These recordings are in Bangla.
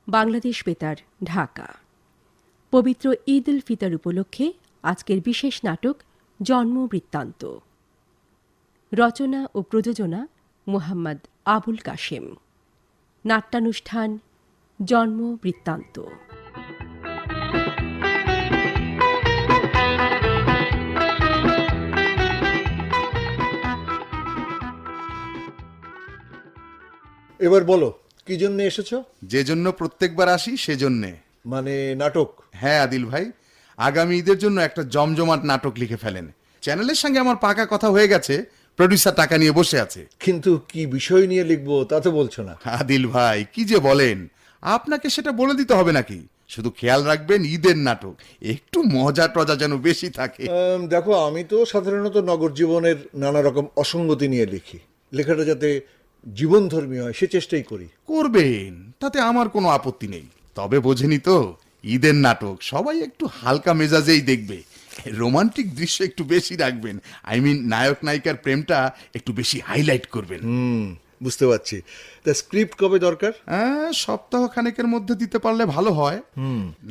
বাংলাদেশ বেতার, ঢাকা। পবিত্র ঈদ উল ফিতর উপলক্ষে আজকের বিশেষ নাটক জন্ম বৃত্তান্ত। রচনা ও প্রযোজনা মুহাম্মদ আবুল কাশেম। নাট্যানুষ্ঠান জন্ম বৃত্তান্ত। এবার বলো কি জন্য এসেছো? যে জন্য প্রত্যেকবার আসি সেজন্যে। মানে নাটক? হ্যাঁ আদিল ভাই, আগামী ঈদের জন্য একটা জমজমাট নাটক লিখে ফেলেন। চ্যানেলের সঙ্গে আমার পাকা কথা হয়ে গেছে, প্রডিউসার টাকা নিয়ে বসে আছে। কিন্তু কি বিষয় নিয়ে লিখবো তা তো বলছো না। আদিল ভাই কি যে বলেন, আপনাকে সেটা বলে দিতে হবে নাকি? শুধু খেয়াল রাখবেন ঈদের নাটক একটু মজা টজা যেন বেশি থাকে। দেখো, আমি তো সাধারণত নগর জীবনের নানা রকম অসঙ্গতি নিয়ে লিখি। লেখাটা যাতে জীবনধর্মী হয় সে চেষ্টাই করি। করবেন, তাতে আমার কোনো আপত্তি নেই। তবে বোঝেনি তো, ঈদের নাটক সবাই একটু হালকা মেজাজেই দেখবে। রোমান্টিক দৃশ্য একটু বেশি রাখবেন। নায়ক নায়িকার প্রেমটা একটু বেশি হাইলাইট করবেন। বুঝতে পারছি। তা স্ক্রিপ্ট কবে দরকার? সপ্তাহ খানেকের মধ্যে দিতে পারলে ভালো হয়।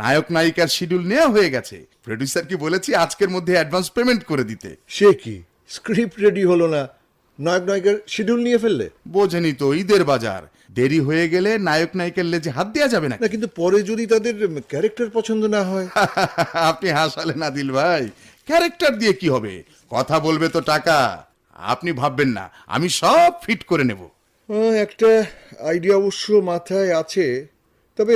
নায়ক নায়িকার শিডিউল নেওয়া হয়ে গেছে। প্রডিউসার কি বলেছি আজকের মধ্যে অ্যাডভান্স পেমেন্ট করে দিতে। সে কি, স্ক্রিপ্ট রেডি হলো না, নায়ক নায়িকার শিডিউল নিয়ে ফেললে? বোঝেনি তো, ঈদের বাজার, দেরি হয়ে গেলে নায়ক নায়িকার লেজে হাত দেওয়া যাবে না। না, কিন্তু পরে যদি তাদের ক্যারেক্টার পছন্দ না হয়? আপনি হাসালেন আদিল ভাই, ক্যারেক্টার দিয়ে কি হবে? কথা বলবে তো টাকা। আপনি ভাববেন না, আমি সব ফিট করে নেব। একটা আইডিয়া অবশ্য মাথায় আছে, তবে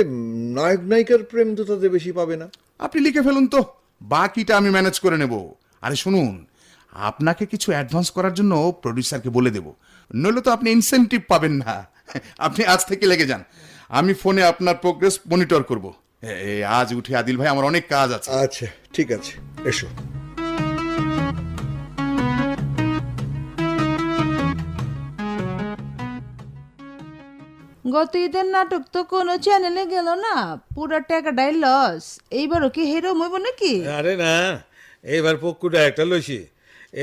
নায়ক নায়িকার প্রেম তো তাদের বেশি পাবে না। আপনি লিখে ফেলুন তো, বাকিটা আমি ম্যানেজ করে নেব। আরে শুনুন, আপনাকে কিছু অ্যাডভান্স করার জন্য প্রডিউসারকে বলে দেব, নইলে তো আপনি ইনসেনটিভ পাবেন না। আপনি আজ থেকে লেগে যান, আমি ফোনে আপনার প্রোগ্রেস মনিটর করব। আজ উঠে আদিল ভাই, আমার অনেক কাজ আছে। আচ্ছা ঠিক আছে, এসো। গত ঈদের নাটক তো কোনো চ্যানেলে গেল না, পুরো টাকাটাই লস। এইবারও কি হেরো হইব নাকি? আরে না, এইবার পক্ষুটা একটা লইছি।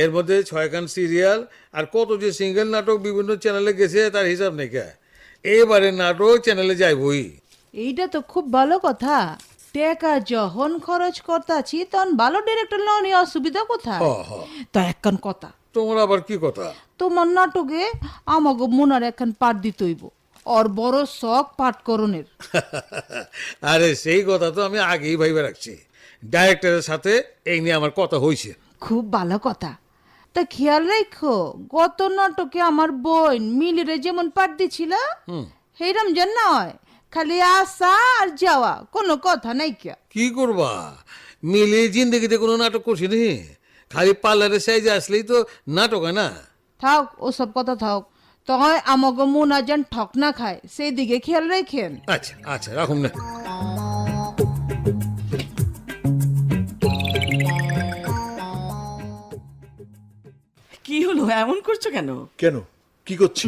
এর মধ্যে 6খান সিরিয়াল আর কত যে সিঙ্গেল নাটক বিভিন্ন চ্যানেলে গেছে তার হিসাব নেই। এবারে নাটক চ্যানেলে যাইবই। এইটা তো খুব ভালো কথা। টাকা যখন খরচ করতাছি তখন ভালো ডিরেক্টর লওয়া নিয়ে অসুবিধা কোথায়? তো একখান কথা, তোমার আবার কি কথা? তোমার নাটকে আমাকে মনার একখান পাঠ দিতে হইব। ওর বড় শখ পাঠকরণের। আরে সেই কথা তো আমি আগেই ভাইবে রাখছি। ডাইরেক্টরের সাথে এই নিয়ে আমার কথা হয়েছে। খুব ভালো কথা। তা খেয়াল রাখো, গত নাটকে আমার বোন মিলিরে যেমন পাঠ দিছিল সেইরম যেন নয়, খালি আসা আর যাওয়া, কোনো কথা নাই। কি করবা, মিলে জিন্দগিতে কোনো নাটক করছি নি? খালি পার্লারে সাইজে আসলেই তো নাটক হয় না। থাক ওসব কথা থাক, তখন আমাকে মোনা যেন ঠক না খায় সেই দিকে খেয়াল রাখেন। আচ্ছা আচ্ছা, রাখুন না। কি হলো, এমন করছো কেন? কেন, কি করছি?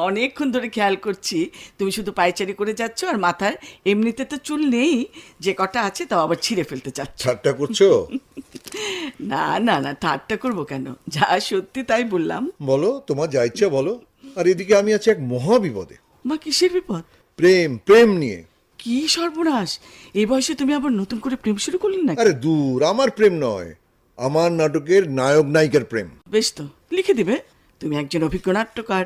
অনেকক্ষণ ধরে খেয়াল করছি তুমি শুধু পায়চারি করে যাচ্ছ, আর মাথার এমনিতে তো চুল নেই, যে কটা আছে তাও আবার ছিঁড়ে ফেলতে চাচ্ছ। ঠাট্টা করছো? না না না, ঠাট্টা করবো কেন, যা সত্যি তাই বললাম। বলো, তোমার যা ইচ্ছা বলো। আর এদিকে আমি আছি এক মহা বিপদে। মা, কিসের বিপদ? প্রেম প্রেম নিয়ে। কি সর্বনাশ, এই বয়সে তুমি আবার নতুন করে প্রেম শুরু করলে না? আরে দূর, আমার প্রেম নয়, আমার নাটকের নায়ক নায়িকার প্রেম। বেশ তো, লিখে দিবে। তুমি একজন অভিজ্ঞ নাট্যকার,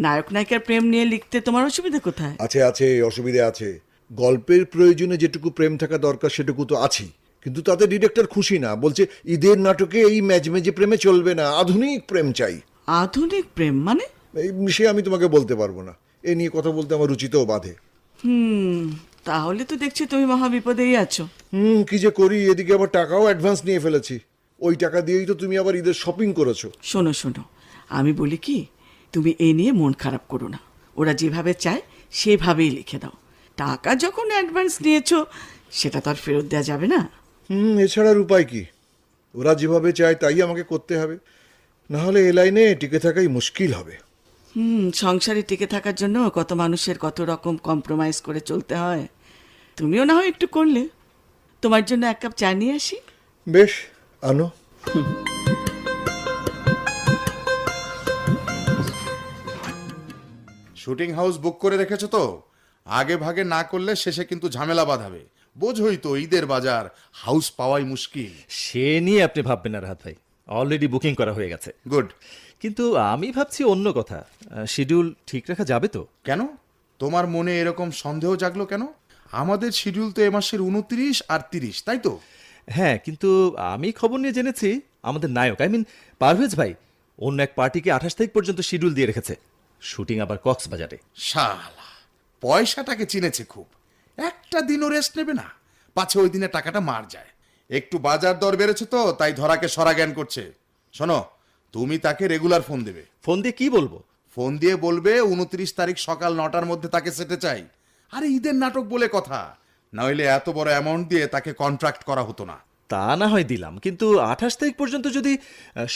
নায়ক নায়িকার প্রেম নিয়ে লিখতে তোমার অসুবিধা কোথায়? আছে আছে, অসুবিধা আছে। গল্পের প্রয়োজনে যেটুকু প্রেম থাকা দরকার সেটুকু তো আছেই, কিন্তু তাতে ডিরেক্টর খুশি না, বলছে ঈদের নাটকে এই মেজমেজে প্রেমে চলবে না, আধুনিক প্রেম চাই। আধুনিক প্রেম মানে? এই সে আমি তোমাকে বলতে পারবো না, এ নিয়ে কথা বলতে আমার রুচিতেও বাধে। তাহলে তো দেখছি তুমি মহা বিপদেই আছো। কি যে করি, এদিকে আবার টাকাও অ্যাডভান্স নিয়ে ফেলেছি। ওই টাকা দিয়েই তো তুমি আবার ঈদের শপিং করেছো। শোনো শোনো, আমি বলি কি, তুমি এই নিয়ে মন খারাপ করো না। ওরা যেভাবে চায় সেভাবেই লিখে দাও। টাকা যখন অ্যাডভান্স নিয়েছো সেটা তো আর ফেরত দেওয়া যাবে না। এছাড়ার উপায় কি? ওরা যেভাবে চায় তাই আমাকে করতে হবে, না হলে এ লাইনে টিকে থাকাই মুশকিল হবে। সংসারে টিকে থাকার জন্য কত মানুষের কত রকম কম্প্রোমাইজ করে চলতে হয়। তুমিও না হয় একটু করলে। তোমার জন্য এক কাপ চা নিয়ে আসি। বেশ, আনো। শুটিং হাউস বুক করে রেখেছো তো? আগে ভাগে না করলে শেষে কিন্তু ঝামেলা বাঁধাবে। বোঝই তো ঈদের বাজার, হাউস পাওয়াই মুশকিল। সে নিয়ে আপনি ভাববেন না রাহাত ভাই, অলরেডি বুকিং করা হয়ে গেছে। গুড। কিন্তু আমি ভাবছি অন্য কথা, শিডিউল ঠিক রাখা যাবে তো? কেন তোমার মনে এরকম সন্দেহ জাগলো কেন? আমাদের শিডিউল তো এ মাসের 29 আর 30, তাই তো? হ্যাঁ, কিন্তু আমি খবর নিয়ে জেনেছি আমাদের নায়ক পারভেজ ভাই অন্য এক পার্টিকে 28 তারিখ পর্যন্ত শিডিউল দিয়ে রেখেছে, শুটিং আবার কক্সবাজারে। শালা পয়সাটাকে চিনেছে খুব, একটা দিনও রেস্ট নেবে না, পাছে ওই দিনে টাকাটা মার যায়। একটু বাজার দর বেড়েছে তো তাই ধরাকে সরা জ্ঞান করছে। শোনো, তুমি তাকে রেগুলার ফোন দেবে। ফোন দিয়ে কি বলবো? ফোন দিয়ে বলবে 29 তারিখ সকাল 9টার মধ্যে তাকে সেটে চাই। আরে ঈদের নাটক বলে কথা, নইলে এত বড় অ্যামাউন্ট দিয়ে তাকে কন্ট্রাক্ট করা হতো না। তা না হয় দিলাম, কিন্তু 28 তারিখ পর্যন্ত যদি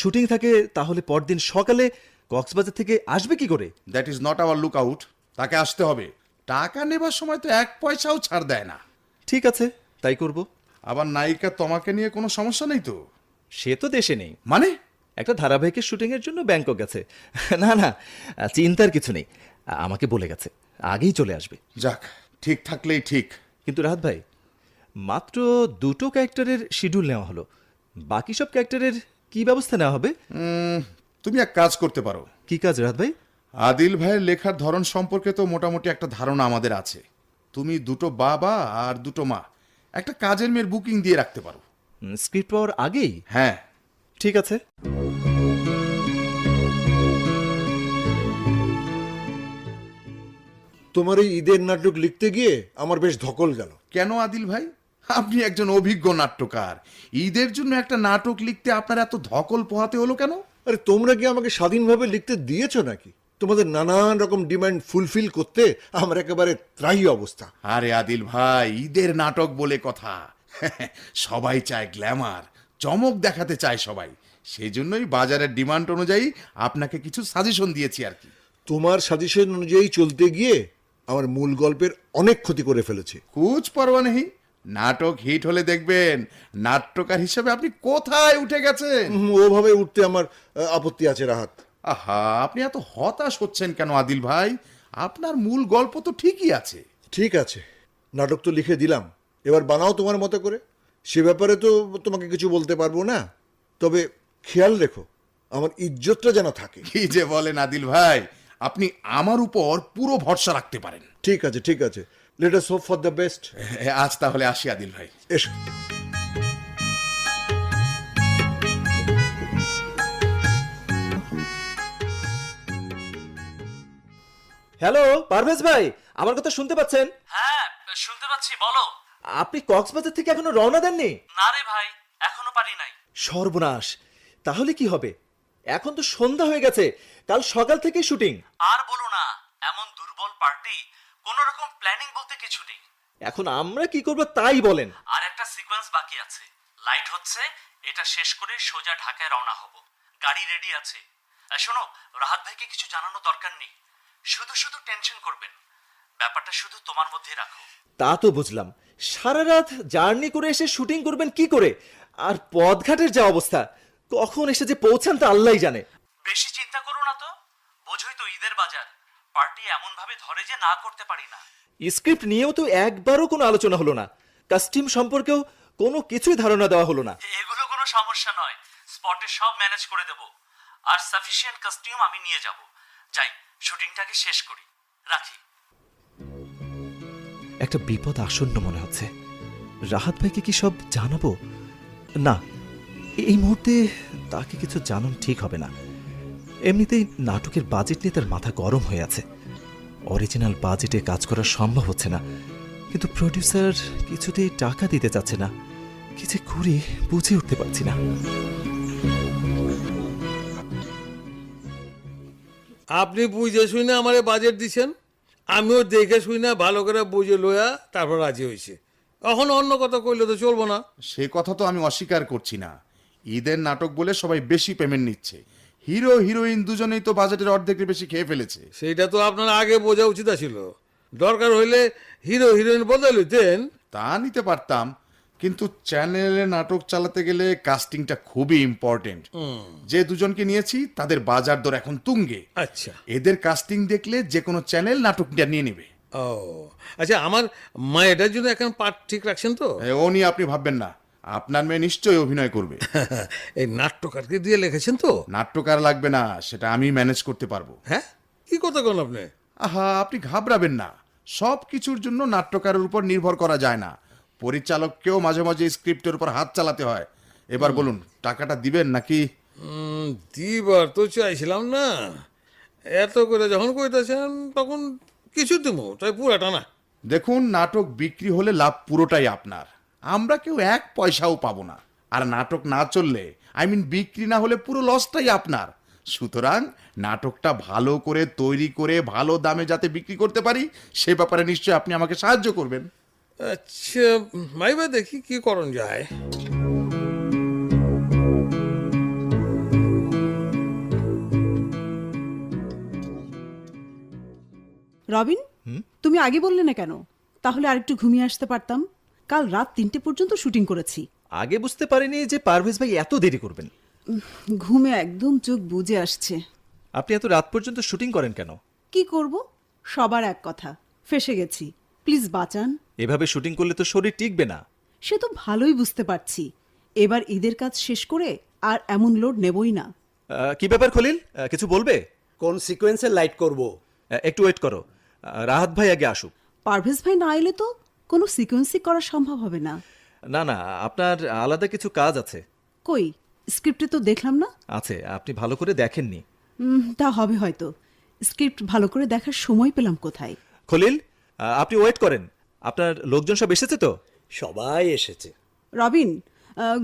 শুটিং থাকে তাহলে পরদিন সকালে কক্সবাজার থেকে আসবে কি করে? That is not our look out. তাকে আসতে হবে। টাকা নেবার সময় তো 1 পয়সাও ছাড় দেয় না। ঠিক আছে, তাই করব। আবার নায়িকা তোমাকে নিয়ে কোনো সমস্যা নেই তো? সে তো দেশে নেই, মানে? একটা ধারাবাহিকের শুটিং এর জন্য ব্যাংকক গেছে। না না, চিন্তার কিছু নেই, আমাকে বলে গেছে আগেই চলে আসবে। যাক, ঠিক থাকলেই ঠিক। কিন্তু রাহাত ভাই, মাত্র 2টো ক্যারেক্টারের শিডিউল নেওয়া হলো, বাকি সব ক্যারেক্টারের কি ব্যবস্থা নেওয়া হবে? তুমি এক কাজ করতে পারো। কি কাজ রাহাত ভাই? আদিল ভাইয়ের লেখার ধরন সম্পর্কে তো মোটামুটি একটা ধারণা আমাদের আছে। তুমি 2টো বাবা আর 2টো মা, একটা কাজের মেয়ের বুকিং দিয়ে রাখতে পারো। স্ক্রিপ্ট পাওয়ার আগেই? হ্যাঁ। ঠিক আছে। তোমার এই ঈদের নাটক লিখতে গিয়ে আমার বেশ ধকল গেল। কেন আদিল ভাই? আপনি একজন অভিজ্ঞ নাট্যকার, ঈদের জন্য একটা নাটক লিখতে আপনার এত ধকল পোহাতে হলো কেন? আরে তোমরা কি আমাকে স্বাধীনভাবে লিখতে দিয়েছো নাকি? তোমাদের নানান রকম ডিমান্ড ফুলফিল করতে আমার একেবারে ত্রাহি অবস্থা। আরে আদিল ভাই, ঈদের নাটক বলে কথা। সবাই চায় গ্ল্যামার, চমক দেখাতে চায় সবাই। সেজন্যই বাজারের ডিমান্ড অনুযায়ী আপনাকে কিছু সাজেশন দিয়েছি আর কি। তোমার সাজেশন অনুযায়ী চলতে গিয়ে আমার মূল গল্পের অনেক ক্ষতি করে ফেলেছে। কুছ পরোয়া নেই, নাটক হিট হলে দেখবেন নাট্যকার হিসেবে আপনি কোথায় উঠে গেছেন। ওভাবে উঠতে আমার আপত্তি আছে রাহাত। আহা, আপনি এত হতাশ হচ্ছেন কেন আদিল ভাই? আপনার মূল গল্প তো ঠিকই আছে। ঠিক আছে, নাটক তো লিখে দিলাম, এবার বানাও তোমার মতো করে। সে ব্যাপারে তো তোমাকে কিছু বলতে পারবো না, তবে খেয়াল রেখো আমার ইজ্জতটা যেন থাকে। কি যে বলেন আদিল ভাই, আপনি আমার উপর পুরো ভরসা রাখতে পারেন। ঠিক আছে, ঠিক আছে, let us hope for the best. আজ তাহলে আসি আদিল ভাই। এসো। হ্যালো পারভেজ ভাই, আমার কথা শুনতে পাচ্ছেন? হ্যাঁ শুনতে পাচ্ছি, বলো। আপনি কক্সবাজার থেকে এখনো রওনা দেননি? না রে ভাই, এখনো পারি নাই। সর্বনাশ, তাহলে কি হবে? এখন তো সন্ধ্যা হয়ে গেছে, কাল সকাল থেকে শুটিং। আর বলো না, এমন দুর্বল পার্টি, কোন রকম প্ল্যানিং বলতে কিছু নেই। এখন আমরা কি করব তাই বলেন। আর একটা সিকোয়েন্স বাকি আছে, লাইট হচ্ছে, এটা শেষ করে সোজা ঢাকায় রওনা হব। গাড়ি রেডি আছে। আর শোনো, রাহাত ভাইকে কিছু জানানো দরকার নেই, শুধু শুধু টেনশন করবেন। ব্যাপারটা শুধু তোমার মধ্যে রাখো। তা তো বুঝলাম, সারা রাত জার্নি করে এসে শুটিং করবেন কি করে? আর পথঘাটের যা অবস্থা, কখন এসে যে পৌঁছান তা আল্লাহই জানে। বেশি চিন্তা করো না তো, বোঝোই তো ঈদের বাজার, পার্টি এমন ভাবে ধরে যে না করতে পারি না। স্ক্রিপ্ট নিয়েও তো একবারও কোনো আলোচনা হলো না, কাস্টিউম সম্পর্কেও কোনো কিছুই ধারণা দেওয়া হলো না। এগুলো কোনো সমস্যা নয়, স্পটে সব ম্যানেজ করে দেব। আর সাফিসিয়েন্ট কস্টিউম আমি নিয়ে যাব। যাই, শুটিংটাকে শেষ করি, রাখি। একটা বিপদ আসন্ন মনে হচ্ছে। রাহাত ভাইকে কি সব জানাবো? না, এই মুহূর্তে তাকে কিছু জানানো ঠিক হবে না। এমনিতেই নাটকের বাজেট নিয়ে তার মাথা গরম হয়ে আছে। অরিজিনাল বাজেটে কাজ করা সম্ভব হচ্ছে না, কিন্তু প্রডিউসার কিছুতেই টাকা দিতে চাচ্ছে না। কি যে করি বুঝে উঠতে পারছি না। আপনি বুঝে শুই না আমারে বাজেট দিছেন, আমিও দেখে শুই না ভালো করে বুঝে লইয়া তারপর রাজি হয়েছে। এখন অন্য কথা কইলে তো চলবো না। সে কথা তো আমি অস্বীকার করছি না। ঈদের নাটক বলে সবাই বেশি পেমেন্ট নিচ্ছে। হিরো হিরোইন দুজনেই তো বাজেটের অর্ধেকের বেশি খেয়ে ফেলেছে। সেইটা তো আপনার আগে বোঝা উচিত ছিল। দরকার হইলে হিরো হিরোইন বদলে লইতেন। তা নিতে পারতাম, কিন্তু চ্যানেলে নাটক চালাতে গেলে কাস্টিংটা খুবই ইম্পর্টেন্ট। যে দুজনকে নিয়েছি তাদের বাজার দর এখন তুঙ্গে। আচ্ছা, এদের কাস্টিং দেখলে যে কোনো চ্যানেল নাটকটা নিয়ে নেবে। ও আচ্ছা, আমার মায়েটার জন্য এখন পার্ট ঠিক রাখছেন তো? ও নিয়ে আপনি ভাববেন না, আপনার মেয়ে নিশ্চয়ই অভিনয় করবে। এই নাট্যকারকে দিয়ে লিখেছেন তো? নাট্যকার লাগবে না, সেটা আমি ম্যানেজ করতে পারবো। হ্যাঁ, কি কথা বলেন আপনি? আহা, আপনি ঘাবড়াবেন না, সব কিছুর জন্য নাট্যকারের উপর নির্ভর করা যায় না, পরিচালককেও মাঝে মাঝে স্ক্রিপ্টের উপর হাত চালাতে হয়। এবার বলুন, টাকাটা দিবেন নাকি? দিবার তো চাইছিলাম না, এত করে যখন কইতেছেন তখন কিছু দিব, তাই পুরাটা না। দেখুন, নাটক বিক্রি হলে লাভ পুরোটাই আপনার, আমরা কেউ এক পয়সাও পাবো না। আর নাটক না চললে, বিক্রি না হলে পুরো লসটাই আপনার। সুতরাং নাটকটা ভালো করে তৈরি করে ভালো দামে যাতে বিক্রি করতে পারি, সে ব্যাপারে নিশ্চয়ই আপনি আমাকে সাহায্য করবেন। আচ্ছা, ভাইবা দেখি কি করণ যায়। রবিন, তুমি আগে বললে না কেন? তাহলে আরেকটু ঘুমিয়ে আসতে পারতাম। কাল রাত 3টে পর্যন্ত শুটিং করেছি। আগে বুঝতে পারিনি যে পারভেজ ভাই এত দেরি করবেন। ঘুমে একদম চোখ বুজে আসছে। আপনি এত রাত পর্যন্ত শুটিং করেন কেন? কি করব, সবার এক কথা, ফেসে গেছি, প্লিজ বাঁচান। এভাবে শুটিং করলে তো শরীর টিকবে না। সে তো ভালোই বুঝতে পারছি, এবার ঈদের কাজ শেষ করে আর এমন লোড নেবই না। কি ব্যাপার খলিল, কিছু বলবে? কোন সিকোয়েন্সে লাইট করব? একটু ওয়েট করো, রাহাত ভাই আগে আসুক। পারভেজ ভাই না এলে তো কোনো সিকোয়েন্সই করা সম্ভব হবে না। না না, আপনার আলাদা কিছু কাজ আছে। কই, স্ক্রিপ্টে তো দেখলাম না। আছে, আপনি ভালো করে দেখেননি। তা হবে হয়তো, স্ক্রিপ্ট ভালো করে দেখার সময় পেলাম কোথায়। খলিল, আপনি ওয়েট করেন, আপনার লোকজন সব এসেছে তো? সবাই এসেছে। রবিন,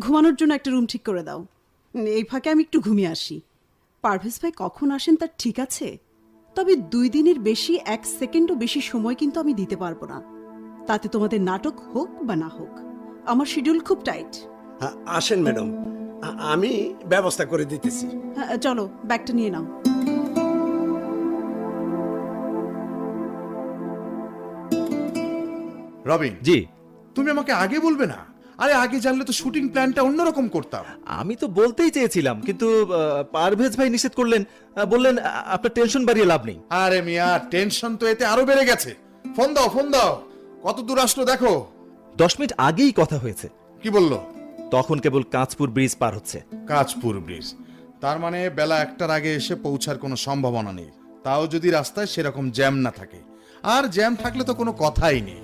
ঘুমানোর জন্য একটা রুম ঠিক করে দাও। এই ফাঁকে আমি একটু ঘুমিয়ে আসি। পারভেজ ভাই কখন আসেন তার ঠিক আছে, তবে 2 দিনের বেশি 1 সেকেন্ডও বেশি সময় কিন্তু আমি দিতে পারবো না। তাতে তোমাদের নাটক হোক বা না হোক, আমার শিডিউল খুব টাইট। আসেন ম্যাডাম, আমি ব্যবস্থা করে দিতেছি। চলো, ব্যাগটা নিয়ে নাও। রবিন জি। তুমি আমাকে আগে বলবে না? আরে আগে জানলে তো শুটিং প্ল্যানটা অন্যরকম করতাম। আমি তো বলতেই চেয়েছিলাম, কিন্তু পারভেজ ভাই নিষেধ করলেন। বললেন আপনার টেনশন বাড়িয়ে লাভ নেই। আরে মিয়া, টেনশন তো এতে আরো বেড়ে গেছে। ফোন দাও, ফোন দাও, কত দূর আসলো দেখো। 10 মিনিট আগেই কথা হয়েছে। কি বললো? তখন কেবল কাঁচপুর ব্রিজ পার হচ্ছে। কাঁচপুর ব্রিজ, তার মানে বেলা 1টার আগে এসে পৌঁছার কোনো সম্ভাবনা নেই, তাও যদি রাস্তায় সেরকম জ্যাম না থাকে। আর জ্যাম থাকলে তো কোনো কথাই নেই।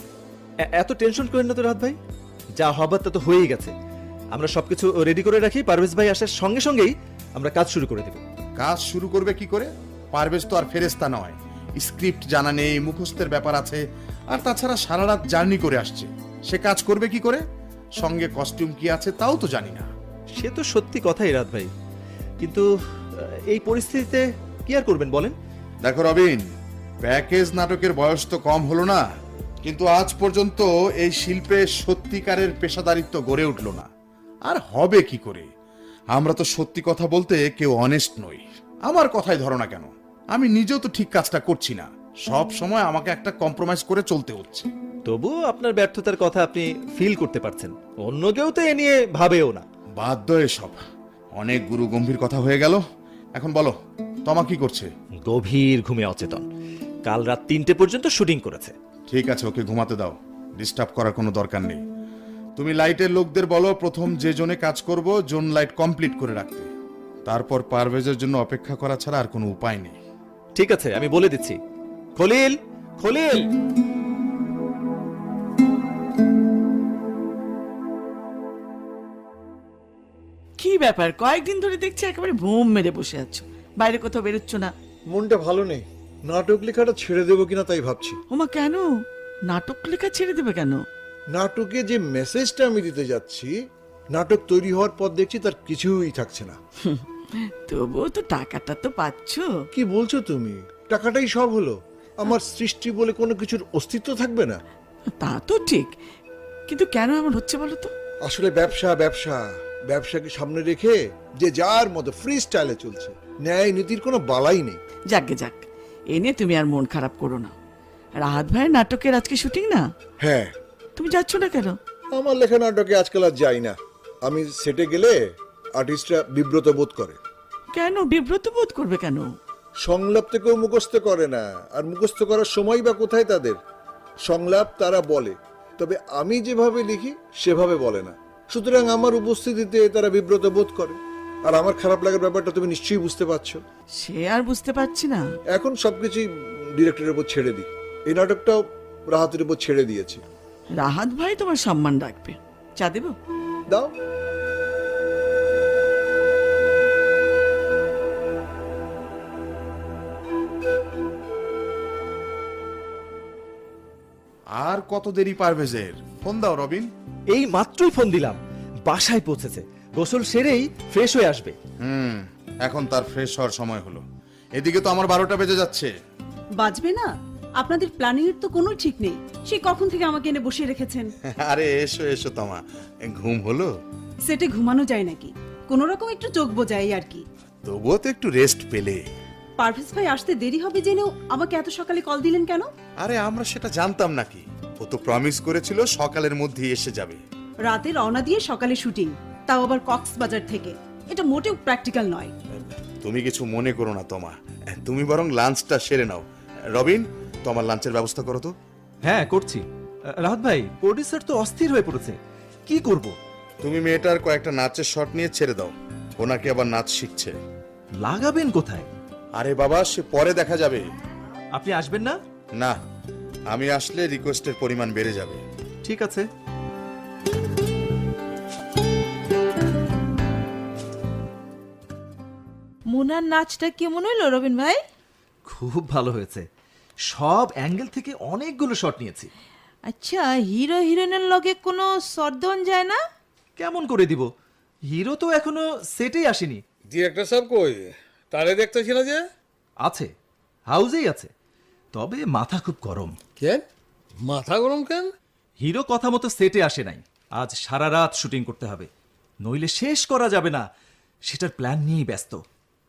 এত টেনশন করেন না তো রাহাত ভাই, যা হবার তা তো হয়েই গেছে। আমরা সবকিছু রেডি করে রাখি, পারভেজ ভাই আসার সঙ্গে সঙ্গেই আমরা কাজ শুরু করে দেব। কাজ শুরু করবে কি করে? পারভেজ তো আর ফেরেস্তা নয়, স্ক্রিপ্ট জানা নেই, মুখস্থের ব্যাপার আছে, আর তাছাড়া সারা রাত জার্নি করে আসছে, সে কাজ করবে কি করে? সঙ্গে কস্টিউম কি আছে তাও তো জানি না। সে তো সত্যি কথাই রাহাত ভাই, কিন্তু এই পরিস্থিতিতে কি আর করবেন বলেন? দেখো রবিন, প্যাকেজ নাটকের বয়স তো কম হলো না, কিন্তু আজ পর্যন্ত এই শিল্পে সত্যিকারের পেশাদারিত্ব গড়ে উঠলো না। আর হবে কি করে? আমরা তো সত্যি কথা বলতে কেউ অনেস্ট নই। আমার কথাই ধরো না কেন, আমি নিজেও তো ঠিক কাজটা করছি না, সব সময় আমাকে একটা কম্প্রোমাইজ করে চলতে হচ্ছে। তবুও আপনার ব্যর্থতার কথা আপনি ফিল করতে পারছেন, অন্য কেউ তো এ নিয়ে ভাবেও না। বাধ্য এসব, অনেক গুরু গম্ভীর কথা হয়ে গেল। এখন বলো, তমা কি করছে? গভীর ঘুমে অচেতন, কাল রাত 3টে পর্যন্ত শুটিং করেছে। ঠিক আছে, ওকে ঘুমাতে দাও, ডিস্টার্ব করার কোনো দরকার নেই। তুমি লাইটের লোকদের বলো প্রথম যে জোনে কাজ করব জোন লাইট কমপ্লিট করে রাখতে, তারপর পারভেজের জন্য অপেক্ষা করা ছাড়া আর কোনো উপায় নেই। ঠিক আছে, আমি বলে দিচ্ছি। খলিল, খলিল। কি ব্যাপার, কয়েকদিন ধরে দেখছি একেবারে বোম মেরে বসে আছো, বাইরে কোথাও বেরোচ্ছ না? মনটা ভালো নেই, নাটক লেখাটা ছেড়ে দেবো কিনা তাই ভাবছি। ওমা, কেন নাটক লেখা ছেড়ে দেবে কেন? নাটকে যে মেসেজটা আমি দিতে যাচ্ছি, নাটক তৈরি হওয়ার পর দেখছি তার কিছুই থাকছে না। তবুও তো টাকাটা তো পাচ্ছ। কি বলছো তুমি? টাকাটাই সব হলো? আমার সৃষ্টি বলে কোনো কিছুর অস্তিত্ব থাকবে না? তা তো ঠিক, কিন্তু কেন এমন হচ্ছে বলো তো? আসলে ব্যবসা ব্যবসা ব্যবসাকে সামনে রেখে যে যার মতো ফ্রি স্টাইলে চলছে, ন্যায় নীতির কোনো বালাই নেই। যাকগে যাক, এ নিয়ে তুমি আর মন খারাপ করো না। রাহাত ভাইয়ের নাটকের আজকে শুটিং না? হ্যাঁ। তুমি যাচ্ছ না কেন? আমার লেখা নাটকে আজকাল আর যাই না। আমি সেটে গেলে আর্টিস্টরা বিব্রত বোধ করে। কেন বিব্রত বোধ করবে কেন? সংলাপ থেকেও মুখস্থ করে না, আর মুখস্থ করার সময় বা কোথায় তাদের? সংলাপ তারা বলে, তবে আমি যেভাবে লিখি সেভাবে বলে না। সুতরাং আমার উপস্থিতিতে তারা বিব্রত বোধ করে। আর আমার খারাপ লাগার ব্যাপারটা তুমি নিশ্চয়ই বুঝতে পারছো। সে আর বুঝতে পারছি না। এখন সবকিছুই ডিরেক্টরের উপর ছেড়ে দিই। এই নাটকটাও রাহাতের উপর ছেড়ে দিয়েছি। রাহাত ভাই তোমার সম্মান রাখবে। চা দেব? দাও। আর কত দেরি পারভেজের? ফোন দাও রবিন। এই মাত্রই ফোন দিলাম, বাসায় পৌঁছেছে, গোসল সেরেই ফ্রেশ হয়ে আসবে। এখন তার ফ্রেশ হওয়ার সময় হলো। এদিকে তো আমার 12টা বেজে যাচ্ছে। বাজবে না? আপনাদের প্ল্যানিং এর তো কোনো ঠিক নেই। সে কখন থেকে আমাকে এনে বসিয়ে রেখেছেন। আরে এসো এসো তোমা, ঘুম হলো? সেটে ঘুমানো যায় নাকি? কোনো রকম একটু চোখ বোঝাই আর কি। তবুও তো একটু রেস্ট পেলে। পারভেজ ভাই আসতে দেরি হবে জেনেও আমাকে এত সকালে কল দিলেন কেন? আরে আমরা সেটা জানতাম নাকি? ও তো প্রমিস করেছিল সকালের মধ্যেই এসে যাবে। রাতে রওনা দিয়ে সকালে শুটিং, তাও আবার কক্সবাজার থেকে। এটা মোটেও প্র্যাকটিক্যাল নয়। তুমি কিছু মনে করো না তোমা, তুমি বরং লাঞ্চটা সেরে নাও। রবিন, তোমার লাঞ্চের ব্যবস্থা করো তো। হ্যাঁ করছি। রাহাত ভাই, প্রোডিউসার তো অস্থির হয়ে পড়েছে, কি করব? তুমি মেয়েটার কয়েকটা নাচের শট নিয়ে ছেড়ে দাও, ওনাকে আবার নাচ শিখছে। লাগাবেন কোথায়? আরে বাবা, সে পরে দেখা যাবে। আপনি আসবেন না? না, আমি আসলে রিকোয়েস্টের পরিমাণ বেড়ে যাবে। ঠিক আছে। মুনার নাচটা কেমন হইলো রবিন ভাই? খুব ভালো হয়েছে, সব অ্যাঙ্গেল থেকে অনেকগুলো শট নিয়েছি। আচ্ছা, হিরো হিরোইনের লগে কোনো সর্দন যায় না? কেমন করে দিব? হিরো তো এখনো সেটেই আসেনি। ডিরেক্টর সাহেব কই? তারে দেখতেছি না যে। আছে, হাউজেই আছে, তবে মাথা খুব গরম। কেন মাথা গরম কেন? হিরো কথা মতো সেটে আসে নাই। আজ সারা রাত শুটিং করতে হবে, নইলে শেষ করা যাবে না। সেটার প্ল্যান নিয়েই ব্যস্ত।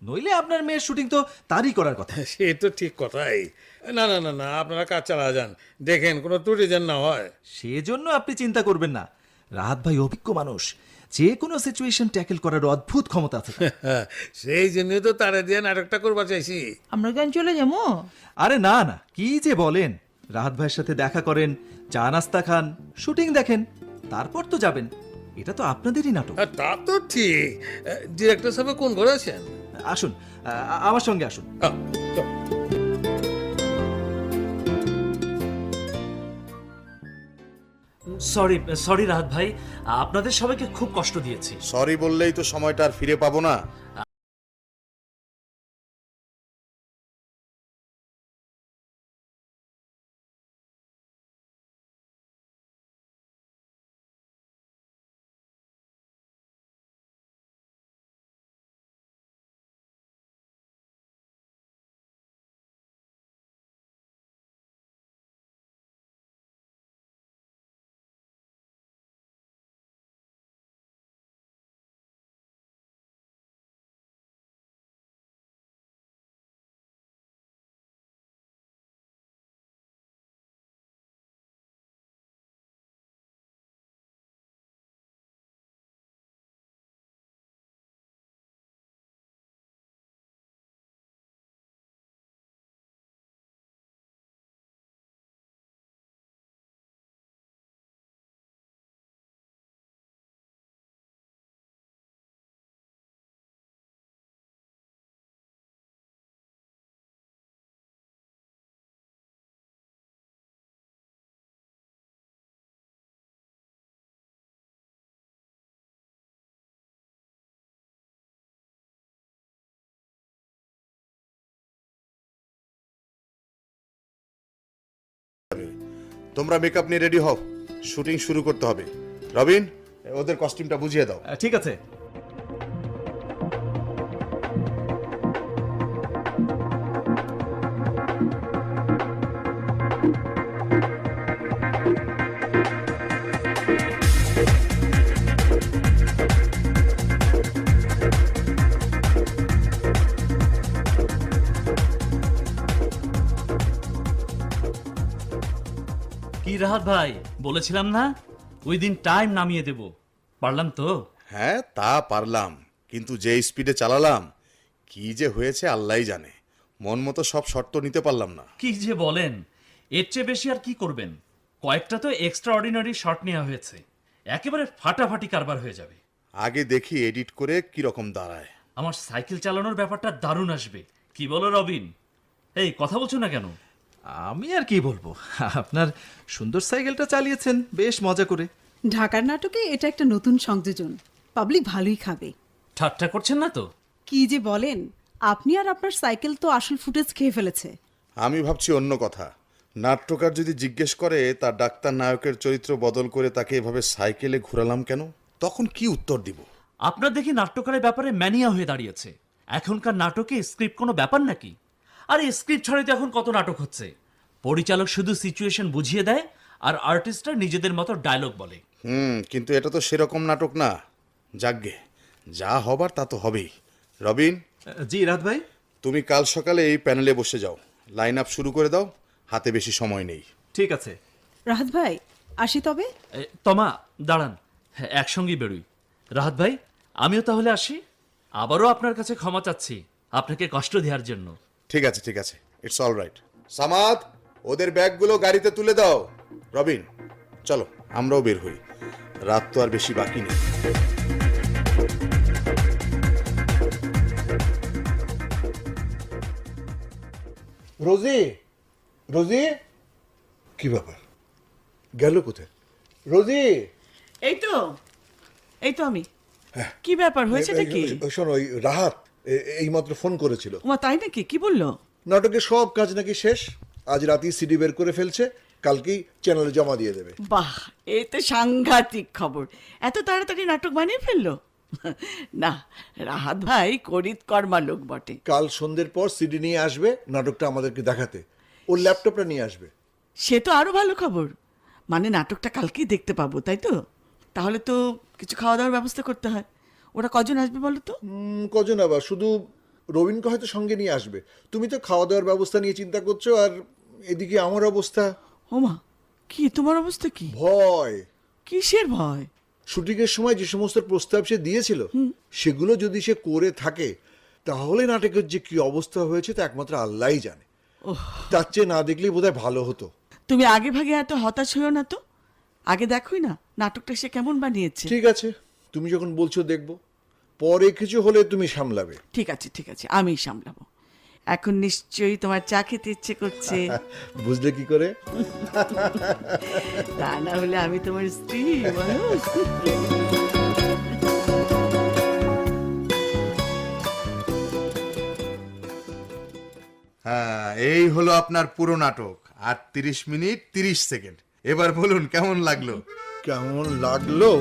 নইলে আপনার মেয়ের শুটিং তো তারই করার কথা। সে তো ঠিক কথাই। না না না না, আপনারা কাজ চালা যান, দেখেন কোনো ত্রুটি যেন না হয়। সেজন্য আপনি চিন্তা করবেন না, রাহাত ভাই অভিজ্ঞ মানুষ, যে কোনো সিচুয়েশন ট্যাকেল করার অদ্ভুত ক্ষমতা আছে তার। সেই জন্যই তো তারে দিয়ে নাটকটা করবার চাইছি। আমরা কেন চলে যাবো? আরে না না, কি যে বলেন! রাহাত ভাইয়ের সাথে দেখা করেন, চা নাস্তা খান, শুটিং দেখেন, তারপর তো যাবেন। এটা তো আপনাদেরই নাটক। তা তো ঠিক। ডিরেক্টর সাহেব কোন ঘরে আছেন? আসুন, আমার সঙ্গে আসুন। চল। সরি সরি রাহাত ভাই, আপনাদের সবাইকে খুব কষ্ট দিয়েছি। সরি বললেই তো সময়টা আর ফিরে পাবো না। তোমরা মেকআপ নিয়ে রেডি হও, শুটিং শুরু করতে হবে। রবিন, ওদের কস্টিউমটা বুঝিয়ে দাও। ঠিক আছে। কি রাহাত ভাই, বলেছিলাম না ওই দিন টাইম নামিয়ে দেব, পারলাম তো? হ্যাঁ, তা পারলাম, কিন্তু যে স্পিডে চালালাম, কি যে হয়েছে আল্লাহই জানে। মন মতো সব শর্ত নিতে পারলাম না। কি যে বলেন, এর চেয়ে বেশি আর কি করবেন? কয়েকটা তো এক্সট্রা অর্ডিনারি শট নেওয়া হয়েছে, একেবারে ফাটাফাটি কারবার হয়ে যাবে। আগে দেখি এডিট করে কি রকম দাঁড়ায়। আমার সাইকেল চালানোর ব্যাপারটা দারুণ আসবে, কি বলো রবিন? এই কথা বলছো না কেন? আমি আর কি বলবো, আপনার সুন্দর সাইকেলটা চালিয়েছেন বেশ মজা করে। ঢাকার নাটকে এটা একটা নতুন সংযোজন, পাবলিক ভালোই খাবে। ঠাট্টা করছেন না তো? কি যে বলেন, আপনি আর আপনার সাইকেল তো আসল ফুটেজ খেয়ে ফেলেছে। আমি ভাবছি অন্য কথা। নাট্যকার যদি জিজ্ঞেস করে তার ডাক্তার নায়কের চরিত্র বদল করে তাকে এভাবে সাইকেলে ঘোরালাম কেন, তখন কি উত্তর দিব? আপনার দেখি নাট্যকারের ব্যাপারে ম্যানিয়া হয়ে দাঁড়িয়েছে। এখনকার নাটকে স্ক্রিপ্ট কোনো ব্যাপার নাকি? আরে স্ক্রিপ্ট ছাড়াই তো এখন কত নাটক হচ্ছে। পরিচালক শুধু সিচুয়েশন বুঝিয়ে দেয় আর আর্টিস্টরা নিজেদের মতো ডায়লগ বলে। কিন্তু এটা তো সেরকম নাটক না। যাকগে, যা হবার তা তো হবেই। রবিন, জি রাত ভাই। তুমি কাল সকালে এই প্যানেলে বসে যাও, লাইন আপ শুরু করে দাও, হাতে বেশি সময় নেই। ঠিক আছে। রাহাত ভাই, আসি তবে। তমা দাঁড়ান, হ্যাঁ, একসঙ্গেই বেরোই। রাহাত ভাই, আমিও তাহলে আসি। আবারও আপনার কাছে ক্ষমা চাচ্ছি আপনাকে কষ্ট দেওয়ার জন্য। ঠিক আছে, ঠিক আছে, ইটস অল রাইট। সামাদ, ওদের ব্যাগগুলো গাড়িতে তুলে দাও। রবিন, চলো আমরাও বের হই, রাত তো আর বেশি বাকি নেই। রোজি, রোজি, কি ব্যাপার, গেল কোথায় রোজি? এই তো আমি। কি ব্যাপার, হয়েছেটা কি? শোনো, ওই রাহাত এইমাত্র ফোন করেছিল। ওমা, তাই নাকি? কি বললো? নাটকের সব কাজ নাকি শেষ, আজ রাতেই সিডি বের করে ফেলছে, কালকেই চ্যানেলে জমা দিয়ে দেবে। বাহ, এই তো সাংঘাতিক খবর। এত তাড়াতাড়ি নাটক বানিয়ে ফেললো? না, রাহাত ভাই করিত কর্মা লোক বটে। কাল সন্ধ্যের পর সিডি নিয়ে আসবে, নাটকটা আমাদেরকে দেখাতে। ওর ল্যাপটপটা নিয়ে আসবে। সে তো আরো ভালো খবর, মানে নাটকটা কালকেই দেখতে পাবো, তাই তো? তাহলে তো কিছু খাওয়া দাওয়ার ব্যবস্থা করতে হয়। ওরা কজন আসবে বলো তো? কজন আবার, শুধু রবিনকে হয়তো সঙ্গে নিয়ে আসবে। তুমি তো খাওয়া দাওয়ার ব্যবস্থা নিয়ে চিন্তা করছো, আর এদিকে আমার অবস্থা। ওমা, কি তোমার অবস্থা? কি ভয়। কিসের ভয়? শুটিংয়ের সময় যে সমস্ত প্রস্তাব সে দিয়েছিল, সেগুলো যদি সে করে থাকে, তাহলে নাটকের যে কি অবস্থা হয়েছে তা একমাত্র আল্লাহই জানে। তার চেয়ে না দেখলেই বোধহয় ভালো হতো। তুমি আগে ভাগে এত হতাশ হয়েও না তো, আগে দেখোই না নাটকটা সে কেমন বানিয়েছে। ঠিক আছে, তুমি যখন বলছো দেখবো, পরে কিছু হলে তুমি সামলাবে। ঠিক আছে, ঠিক আছে, আমি সামলাবো। এখন নিশ্চয়ই তোমার চা খেতে ইচ্ছে করছে। বুঝলে কি করে? তা না হলে আমি তোমার স্ত্রী, বলো? হ্যাঁ, এই হলো আপনার পুরো নাটক, 38 মিনিট 30 সেকেন্ড। এবার বলুন কেমন লাগলো? কেমন লাগলো?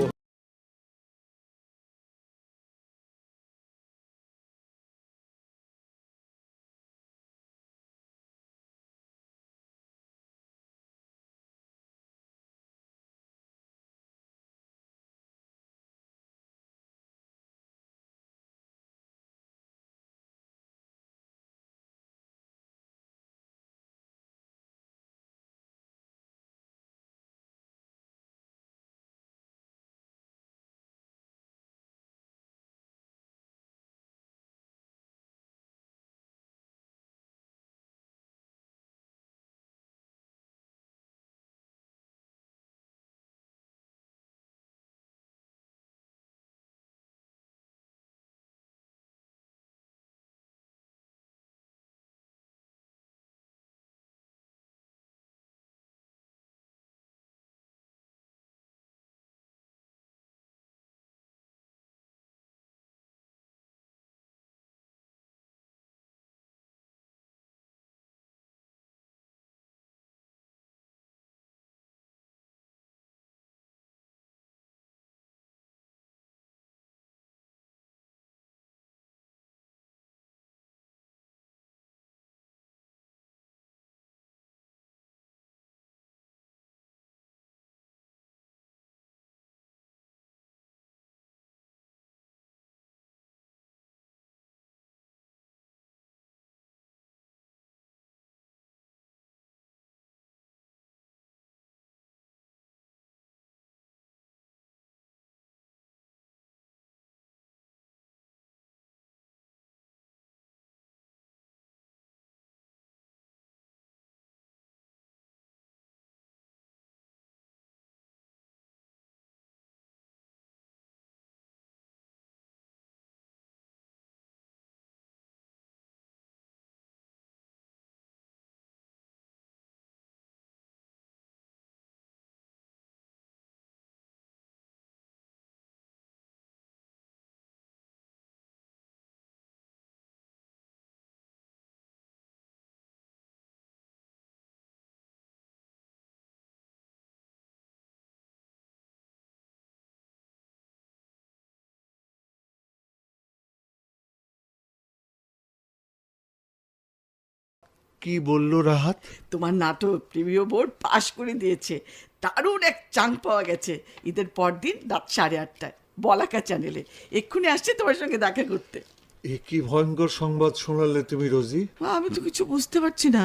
কি বললো রাহাত? তোমার নাটক প্রিমিয় বোর্ড পাশ করে দিয়েছে, দারুণ এক চাং পাওয়া গেছে। ঈদের পরদিন রাত 8:30টায় বলাকা চ্যানেলে। এক্ষুনি আসছে তোমার সঙ্গে দেখা করতে। এ কি ভয়ঙ্কর সংবাদ শোনালে তুমি রোজি। আমি তো কিছু বুঝতে পারছি না,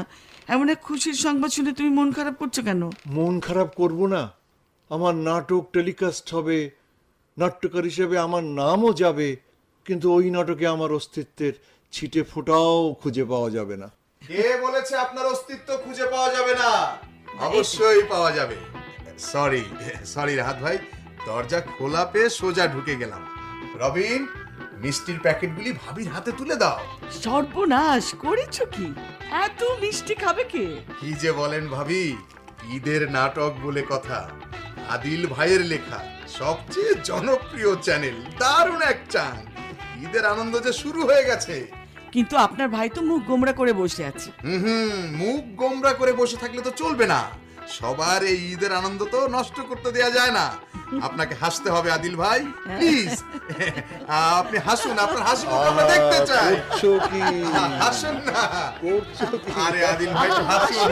এমন এক খুশির সংবাদ শুনে তুমি মন খারাপ করছো কেন? মন খারাপ করব না? আমার নাটক টেলিকাস্ট হবে, নাট্যকার হিসেবে আমার নামও যাবে, কিন্তু ওই নাটকে আমার অস্তিত্বের ছিটে ফোঁটাও খুঁজে পাওয়া যাবে না। কে বলেছে আপনার অস্তিত্ব খুঁজে পাওয়া যাবে না? অবশ্যই পাওয়া যাবে। সরি রাহাত ভাই, দরজা খোলা পেয়ে সোজা ঢুকে গেলাম। রবিন, মিষ্টির প্যাকেটগুলি ভাবির হাতে তুলে দাও। সর্বনাশ করেছো কি? এত মিষ্টি খাবে কে? কি যে বলেন ভাবি, ঈদের নাটক বলে কথা, আদিল ভাইয়ের লেখা, সবচেয়ে জনপ্রিয় চ্যানেল, দারুণ এক চান। ঈদের আনন্দ যে শুরু হয়ে গেছে। কিন্তু আপনার ভাই তো মুখ গোমড়া করে বসে আছে। মুখ গোমরা করে বসে থাকলে তো চলবে না। সবার এই ঈদের আনন্দ তো নষ্ট করতে দেয়া যায় না। আপনাকে হাসতে হবে আদিল ভাই, প্লিজ। আপনি হাসুন, আপনার হাসি মুখ আমরা দেখতে চাই। করছো কি? হাসুন না। করছো কি? আরে আদিল ভাই একটু হাসুন।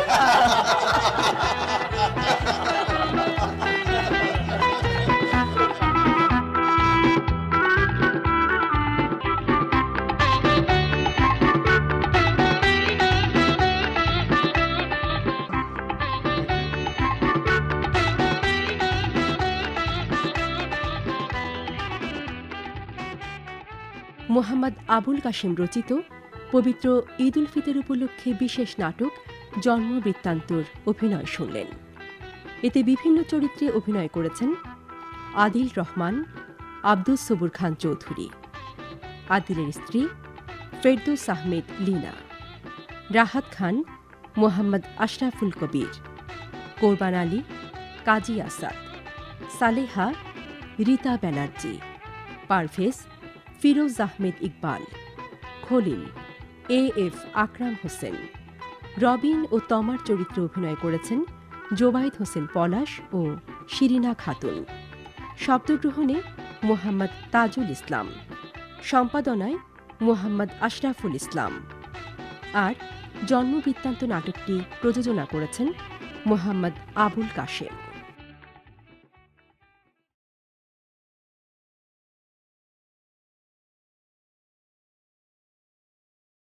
মোহাম্মদ আবুল কাশেম রচিত পবিত্র ঈদ উল ফিতর উপলক্ষে বিশেষ নাটক জন্মবৃত্তান্তর অভিনয় শুনলেন। এতে বিভিন্ন চরিত্রে অভিনয় করেছেন আদিল রহমান, আব্দুস সবুর খান চৌধুরী, আদিলের স্ত্রী ফেরদৌস আহমেদ লীনা, রাহাত খান, মোহাম্মদ আশরাফুল কবির, কোরবান আলী, কাজী আসাদ, সালেহা, রীতা ব্যানার্জি, পারভেজ, ফিরোজ আহমেদ ইকবাল, খলিল, এএফ আকরাম হোসেন। রবিন ও তমার চরিত্রে অভিনয় করেছেন জোবায়েদ হোসেন পলাশ ও শিরিনা খাতুন। শব্দগ্রহণে মোহাম্মদ তাজুল ইসলাম, সম্পাদনায় মোহাম্মদ আশরাফুল ইসলাম। আর জন্মবৃত্তান্ত নাটকটি প্রযোজনা করেছেন মোহাম্মদ আবুল কাশেম।